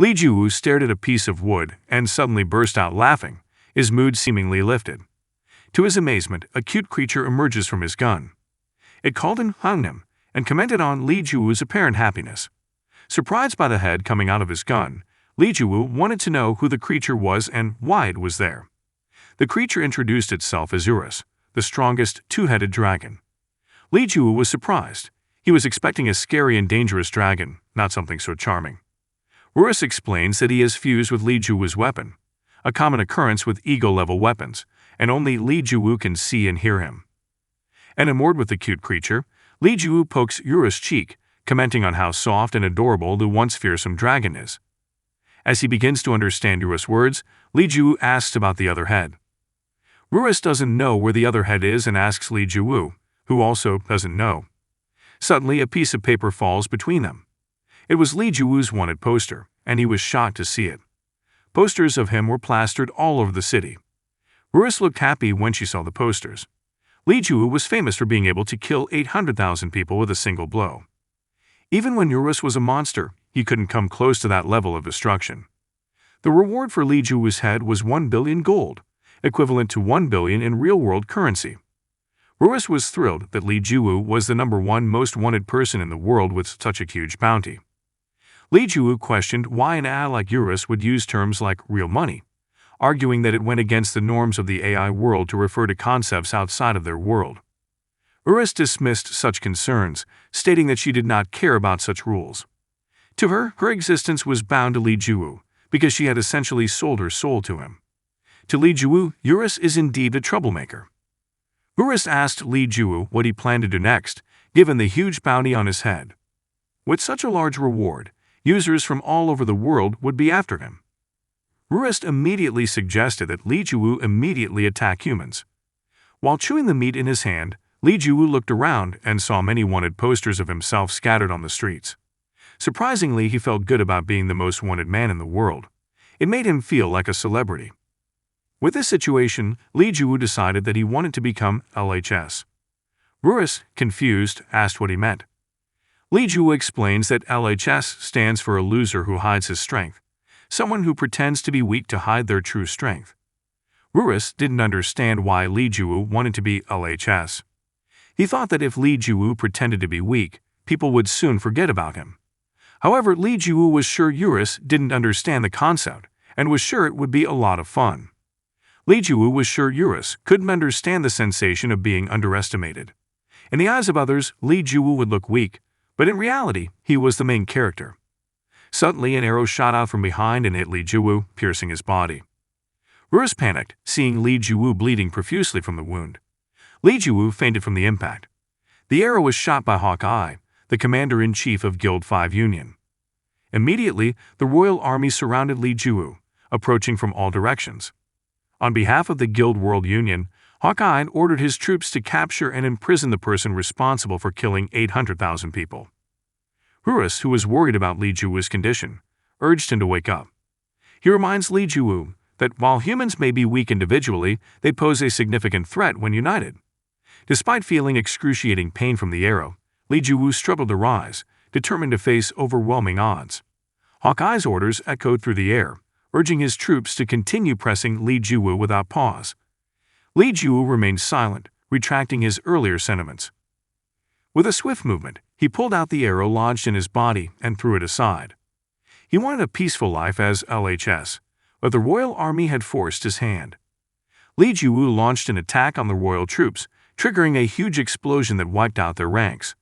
Li Jiwu stared at a piece of wood and suddenly burst out laughing, his mood seemingly lifted. To his amazement, a cute creature emerges from his gun. It called in him and commented on Li Jiwu's apparent happiness. Surprised by the head coming out of his gun, Li Jiwu wanted to know who the creature was and why it was there. The creature introduced itself as Urus, the strongest two-headed dragon. Li Jiwu was surprised. He was expecting a scary and dangerous dragon, not something so charming. Urus explains that he has fused with Li Jiwu's weapon, a common occurrence with ego-level weapons, and only Li Jiwu can see and hear him. Enamored with the cute creature, Li Jiwu pokes Urus' cheek, commenting on how soft and adorable the once fearsome dragon is. As he begins to understand Urus' words, Li Jiwu asks about the other head. Urus doesn't know where the other head is and asks Li Jiwu, who also doesn't know. Suddenly, a piece of paper falls between them. It was Li Jiwu's wanted poster, and he was shocked to see it. Posters of him were plastered all over the city. Urus looked happy when she saw the posters. Li Jiwu was famous for being able to kill 800,000 people with a single blow. Even when Urus was a monster, he couldn't come close to that level of destruction. The reward for Li Jiwu's head was 1 billion gold, equivalent to 1 billion in real-world currency. Urus was thrilled that Li Jiwu was the #1 most wanted person in the world with such a huge bounty. Li Jiwu questioned why an AI like Urus would use terms like real money, arguing that it went against the norms of the AI world to refer to concepts outside of their world. Urus dismissed such concerns, stating that she did not care about such rules. To her, her existence was bound to Li Jiwu, because she had essentially sold her soul to him. To Li Jiwu, Urus is indeed a troublemaker. Urus asked Li Jiwu what he planned to do next, given the huge bounty on his head. With such a large reward, users from all over the world would be after him. Urus immediately suggested that Li Jiwu immediately attack humans. While chewing the meat in his hand, Li Jiwu looked around and saw many wanted posters of himself scattered on the streets. Surprisingly, he felt good about being the most wanted man in the world. It made him feel like a celebrity. With this situation, Li Jiwu decided that he wanted to become LHS. Urus, confused, asked what he meant. Li Jiwu explains that LHS stands for a loser who hides his strength, someone who pretends to be weak to hide their true strength. Urus didn't understand why Li Jiwu wanted to be LHS. He thought that if Li Jiwu pretended to be weak, people would soon forget about him. However, Li Jiwu was sure Urus didn't understand the concept and was sure it would be a lot of fun. Li Jiwu was sure Urus couldn't understand the sensation of being underestimated. In the eyes of others, Li Jiwu would look weak, but in reality, he was the main character. Suddenly, an arrow shot out from behind and hit Li Jiwu, piercing his body. Urus panicked, seeing Li Jiwu bleeding profusely from the wound. Li Jiwu fainted from the impact. The arrow was shot by Hawkeye, the commander-in-chief of Guild 5 Union. Immediately, the royal army surrounded Li Jiwu, approaching from all directions. On behalf of the Guild World Union, Hawkeye ordered his troops to capture and imprison the person responsible for killing 800,000 people. Urus, who was worried about Li Jiwu's condition, urged him to wake up. He reminds Li Jiwu that while humans may be weak individually, they pose a significant threat when united. Despite feeling excruciating pain from the arrow, Li Jiwu struggled to rise, determined to face overwhelming odds. Hawkeye's orders echoed through the air, urging his troops to continue pressing Li Jiwu without pause. Li Jiwu remained silent, retracting his earlier sentiments. With a swift movement, he pulled out the arrow lodged in his body and threw it aside. He wanted a peaceful life as LHS, but the royal army had forced his hand. Li Jiwu launched an attack on the royal troops, triggering a huge explosion that wiped out their ranks.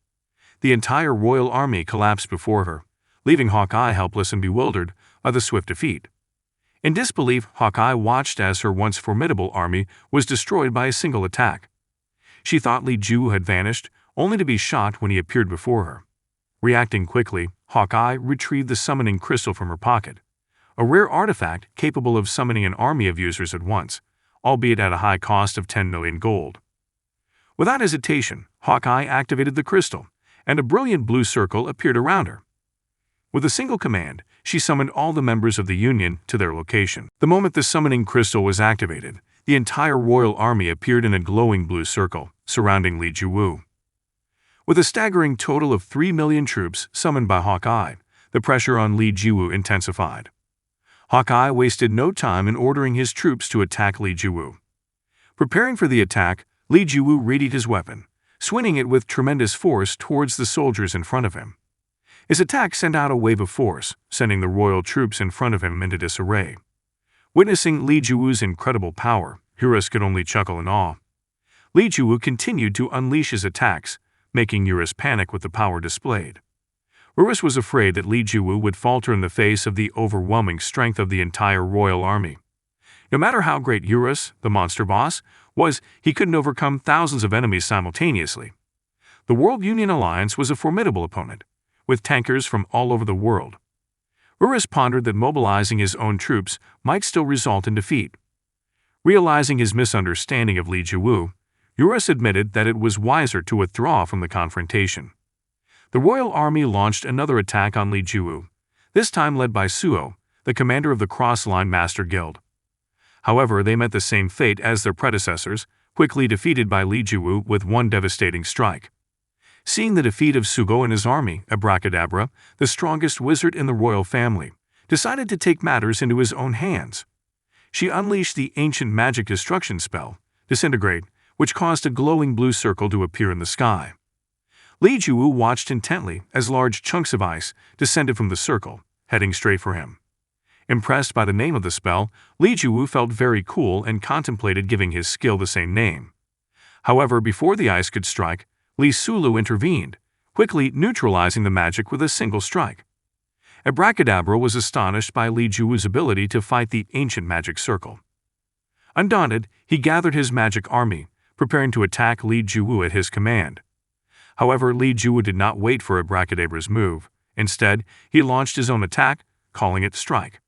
The entire royal army collapsed before her, leaving Hawkeye helpless and bewildered by the swift defeat. In disbelief, Hawkeye watched as her once formidable army was destroyed by a single attack. She thought Li Jiwu had vanished, only to be shot when he appeared before her. Reacting quickly, Hawkeye retrieved the summoning crystal from her pocket, a rare artifact capable of summoning an army of users at once, albeit at a high cost of 10 million gold. Without hesitation, Hawkeye activated the crystal, and a brilliant blue circle appeared around her. With a single command, she summoned all the members of the Union to their location. The moment the summoning crystal was activated, the entire royal army appeared in a glowing blue circle, surrounding Li Jiwu. With a staggering total of 3 million troops summoned by Hawkeye, The pressure on Li Jiwu intensified. Hawkeye wasted no time in ordering his troops to attack Li Jiwu. Preparing for the attack, Li Jiwu readied his weapon, swinging it with tremendous force towards the soldiers in front of him. His attack sent out a wave of force, sending the royal troops in front of him into disarray. Witnessing Li Jiwu's incredible power, Eurus could only chuckle in awe. Li Jiwu continued to unleash his attacks, making Eurus panic with the power displayed. Eurus was afraid that Li Jiwu would falter in the face of the overwhelming strength of the entire royal army. No matter how great Eurus, the monster boss, was, he couldn't overcome thousands of enemies simultaneously. The World Union Alliance was a formidable opponent, with tankers from all over the world. Eurus pondered that mobilizing his own troops might still result in defeat. Realizing his misunderstanding of Li Jiwu, Eurus admitted that it was wiser to withdraw from the confrontation. The royal army launched another attack on Li Jiwu, this time led by Suo, the commander of the Cross-Line Master Guild. However, they met the same fate as their predecessors, quickly defeated by Li Jiwu with one devastating strike. Seeing the defeat of Sugo and his army, Abracadabra, the strongest wizard in the royal family, decided to take matters into his own hands. She unleashed the ancient magic destruction spell, Disintegrate, which caused a glowing blue circle to appear in the sky. Li Jiwu watched intently as large chunks of ice descended from the circle, heading straight for him. Impressed by the name of the spell, Li Jiwu felt very cool and contemplated giving his skill the same name. However, before the ice could strike, Li Sulu intervened, quickly neutralizing the magic with a single strike. Abracadabra was astonished by Li Jiwu's ability to fight the ancient magic circle. Undaunted, he gathered his magic army, preparing to attack Li Jiwu at his command. However, Li Jiwu did not wait for Abracadabra's move. Instead, he launched his own attack, calling it Strike.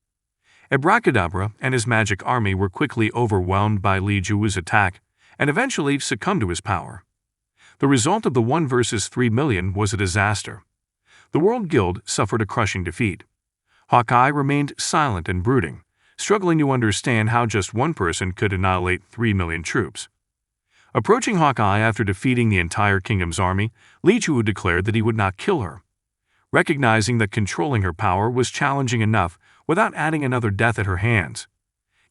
Abracadabra and his magic army were quickly overwhelmed by Li Jiwu's attack and eventually succumbed to his power. The result of the 1 versus 3 million was a disaster. The World Guild suffered a crushing defeat. Hawkeye remained silent and brooding, struggling to understand how just one person could annihilate 3 million troops. Approaching Hawkeye after defeating the entire kingdom's army, Li Jiwu declared that he would not kill her. Recognizing that controlling her power was challenging enough without adding another death at her hands.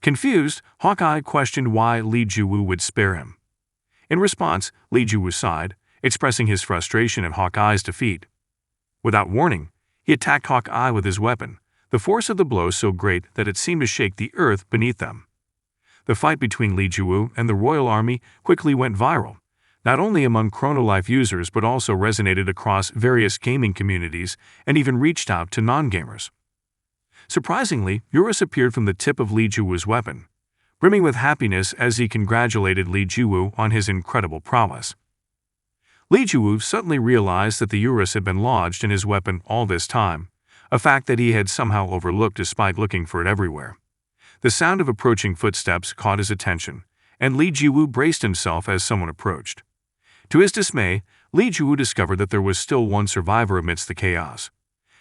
Confused, Hawkeye questioned why Li Jiwu would spare him. In response, Li Jiwu sighed, expressing his frustration at Hawkeye's defeat. Without warning, he attacked Hawkeye with his weapon, the force of the blow so great that it seemed to shake the earth beneath them. The fight between Li Jiwu and the royal army quickly went viral, not only among Chronolife users but also resonated across various gaming communities and even reached out to non-gamers. Surprisingly, Eurus appeared from the tip of Li Jiwu's weapon, brimming with happiness as he congratulated Li Jiwu on his incredible prowess. Li Jiwu suddenly realized that the Eurus had been lodged in his weapon all this time, a fact that he had somehow overlooked despite looking for it everywhere. The sound of approaching footsteps caught his attention, and Li Jiwu braced himself as someone approached. To his dismay, Li Jiwu discovered that there was still one survivor amidst the chaos.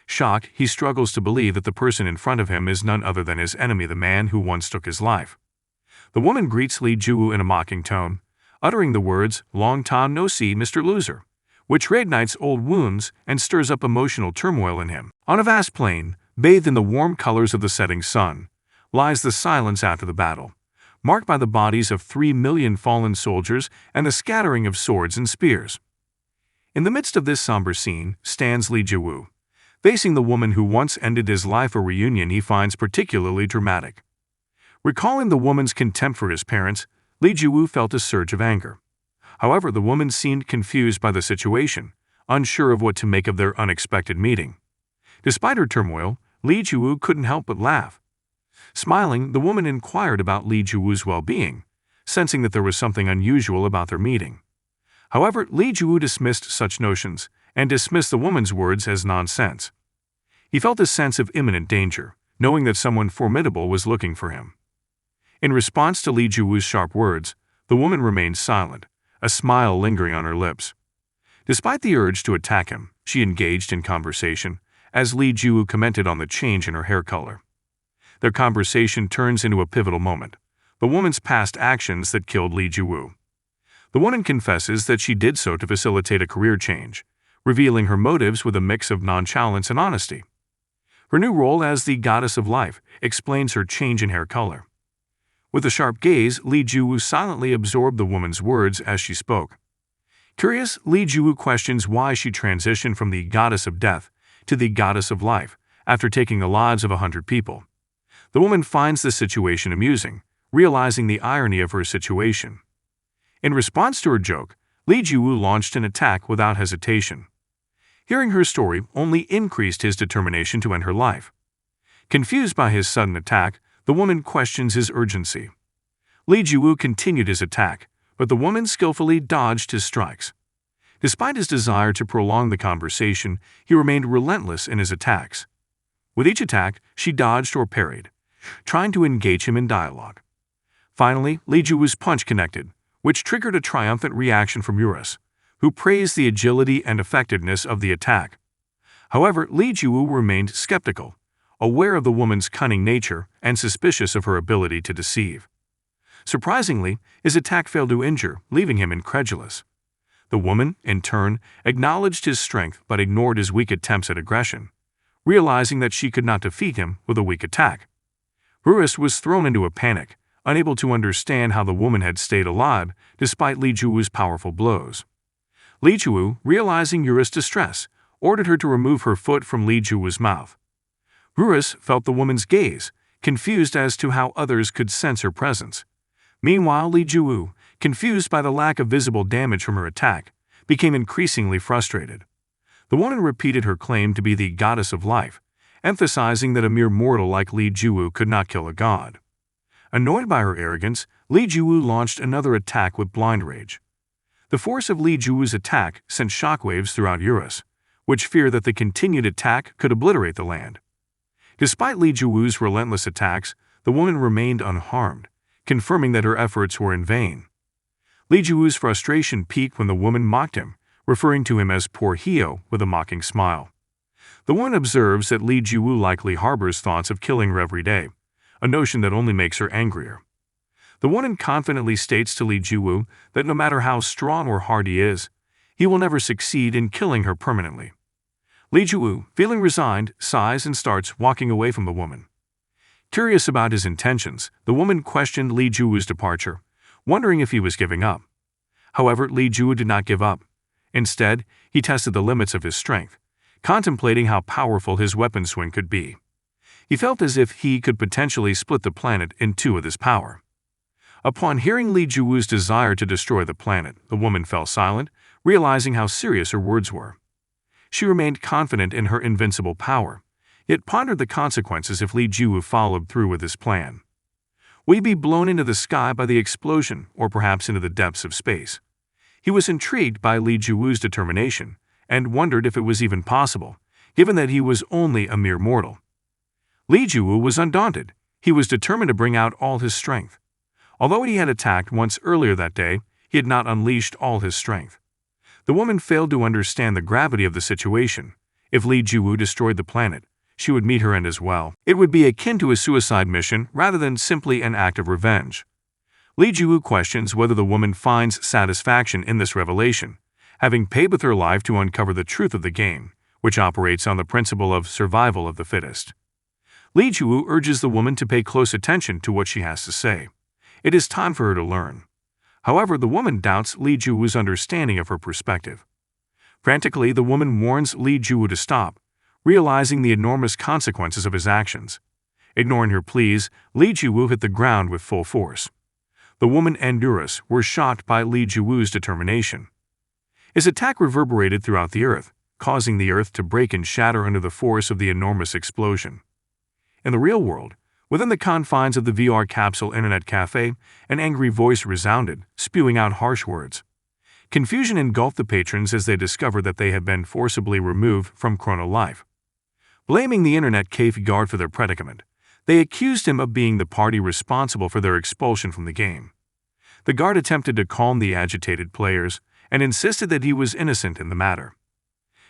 Shocked, he struggles to believe that the person in front of him is none other than his enemy, the man who once took his life. The woman greets Li Jiwu in a mocking tone, uttering the words, "Long time no see, Mr. Loser," which reignites old wounds and stirs up emotional turmoil in him. On a vast plain, bathed in the warm colors of the setting sun, lies the silence after the battle, marked by the bodies of 3 million fallen soldiers and the scattering of swords and spears. In the midst of this somber scene stands Li Jiwu, facing the woman who once ended his life, a reunion he finds particularly dramatic. Recalling the woman's contempt for his parents, Li Jiwu felt a surge of anger. However, the woman seemed confused by the situation, unsure of what to make of their unexpected meeting. Despite her turmoil, Li Jiwu couldn't help but laugh. Smiling, the woman inquired about Li Jiwu's well-being, sensing that there was something unusual about their meeting. However, Li Jiwu dismissed such notions and dismissed the woman's words as nonsense. He felt a sense of imminent danger, knowing that someone formidable was looking for him. In response to Li Jiwu's sharp words, the woman remained silent, a smile lingering on her lips. Despite the urge to attack him, she engaged in conversation, as Li Jiwu commented on the change in her hair color. Their conversation turns into a pivotal moment, the woman's past actions that killed Li Jiwu. The woman confesses that she did so to facilitate a career change, revealing her motives with a mix of nonchalance and honesty. Her new role as the goddess of life explains her change in hair color. With a sharp gaze, Lee Ju-woo silently absorbed the woman's words as she spoke. Curious, Lee Ju-woo questions why she transitioned from the goddess of death to the goddess of life after taking the lives of 100 people. The woman finds the situation amusing, realizing the irony of her situation. In response to her joke, Lee Ju-woo launched an attack without hesitation. Hearing her story only increased his determination to end her life. Confused by his sudden attack, the woman questions his urgency. Lee Ju-woo continued his attack, but the woman skillfully dodged his strikes. Despite his desire to prolong the conversation, he remained relentless in his attacks. With each attack, she dodged or parried, trying to engage him in dialogue. Finally, Lee Ju-woo's punch connected, which triggered a triumphant reaction from Eurus, who praised the agility and effectiveness of the attack. However, Lee Ju-woo remained skeptical, aware of the woman's cunning nature and suspicious of her ability to deceive. Surprisingly, his attack failed to injure, leaving him incredulous. The woman, in turn, acknowledged his strength but ignored his weak attempts at aggression, realizing that she could not defeat him with a weak attack. Eurus was thrown into a panic, unable to understand how the woman had stayed alive despite Lee Ju-woo's powerful blows. Lee Ju-woo, realizing Eurus' distress, ordered her to remove her foot from Lee Ju-woo's mouth. Eurus felt the woman's gaze, confused as to how others could sense her presence. Meanwhile, Lee Ju-woo, confused by the lack of visible damage from her attack, became increasingly frustrated. The woman repeated her claim to be the goddess of life, emphasizing that a mere mortal like Lee Ju-woo could not kill a god. Annoyed by her arrogance, Lee Ju-woo launched another attack with blind rage. The force of Lee Ju-woo's attack sent shockwaves throughout Eurus, which feared that the continued attack could obliterate the land. Despite Lee Ju-woo's relentless attacks, the woman remained unharmed, confirming that her efforts were in vain. Lee Ju-woo's frustration peaked when the woman mocked him, referring to him as poor Hyo with a mocking smile. The woman observes that Lee Ju-woo likely harbors thoughts of killing her every day, a notion that only makes her angrier. The woman confidently states to Lee Ju-woo that no matter how strong or hard he is, he will never succeed in killing her permanently. Lee Ju-woo, feeling resigned, sighs and starts walking away from the woman. Curious about his intentions, the woman questioned Lee Ju-woo's departure, wondering if he was giving up. However, Lee Ju-woo did not give up. Instead, he tested the limits of his strength, contemplating how powerful his weapon swing could be. He felt as if he could potentially split the planet in two with his power. Upon hearing Lee Ju-woo's desire to destroy the planet, the woman fell silent, realizing how serious her words were. She remained confident in her invincible power, yet pondered the consequences if Lee Ju-woo followed through with his plan. Would he be blown into the sky by the explosion or perhaps into the depths of space? He was intrigued by Lee Ju-woo's determination and wondered if it was even possible, given that he was only a mere mortal. Lee Ju-woo was undaunted. He was determined to bring out all his strength. Although he had attacked once earlier that day, he had not unleashed all his strength. The woman failed to understand the gravity of the situation. If Lee Ju-woo destroyed the planet, she would meet her end as well. It would be akin to a suicide mission rather than simply an act of revenge. Lee Ju-woo questions whether the woman finds satisfaction in this revelation, having paid with her life to uncover the truth of the game, which operates on the principle of survival of the fittest. Lee Ju-woo urges the woman to pay close attention to what she has to say. It is time for her to learn. However, the woman doubts Lee Ju-woo's understanding of her perspective. Frantically, the woman warns Lee Ju-woo to stop, realizing the enormous consequences of his actions. Ignoring her pleas, Lee Ju-woo hit the ground with full force. The woman and Eurus were shocked by Lee Ju-woo's determination. His attack reverberated throughout the earth, causing the earth to break and shatter under the force of the enormous explosion. In the real world, within the confines of the VR capsule internet cafe, an angry voice resounded, spewing out harsh words. Confusion engulfed the patrons as they discovered that they had been forcibly removed from Chrono Life. Blaming the internet cafe guard for their predicament, they accused him of being the party responsible for their expulsion from the game. The guard attempted to calm the agitated players and insisted that he was innocent in the matter.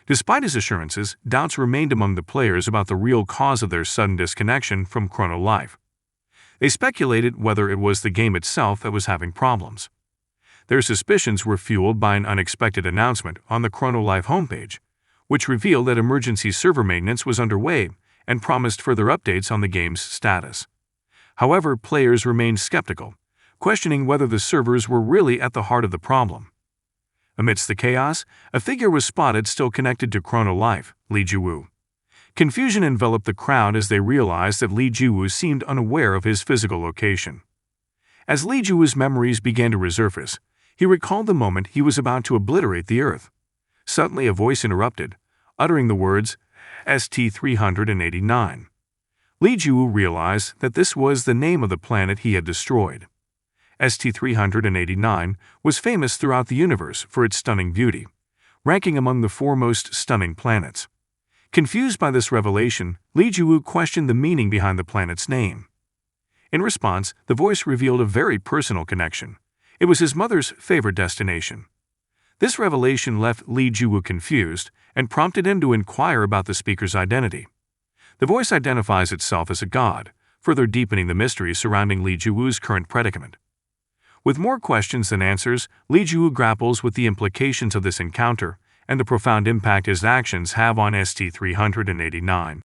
Despite his assurances, doubts remained among the players about the real cause of their sudden disconnection from Chrono Life. They speculated whether it was the game itself that was having problems. Their suspicions were fueled by an unexpected announcement on the Chrono Life homepage, which revealed that emergency server maintenance was underway and promised further updates on the game's status. However, players remained skeptical, questioning whether the servers were really at the heart of the problem. Amidst the chaos, a figure was spotted still connected to Chrono Life, Li Jiwu. Confusion enveloped the crowd as they realized that Li Jiwu seemed unaware of his physical location. As Li Jiwu's memories began to resurface, he recalled the moment he was about to obliterate the Earth. Suddenly a voice interrupted, uttering the words, ST-389. Li Jiwu realized that this was the name of the planet he had destroyed. ST-389 was famous throughout the universe for its stunning beauty, ranking among the 4 most stunning planets. Confused by this revelation, Li Jiwu questioned the meaning behind the planet's name. In response, the voice revealed a very personal connection. It was his mother's favorite destination. This revelation left Li Jiwu confused and prompted him to inquire about the speaker's identity. The voice identifies itself as a god, further deepening the mystery surrounding Li Jiwu's current predicament. With more questions than answers, Li Jiwu grapples with the implications of this encounter and the profound impact his actions have on ST-389.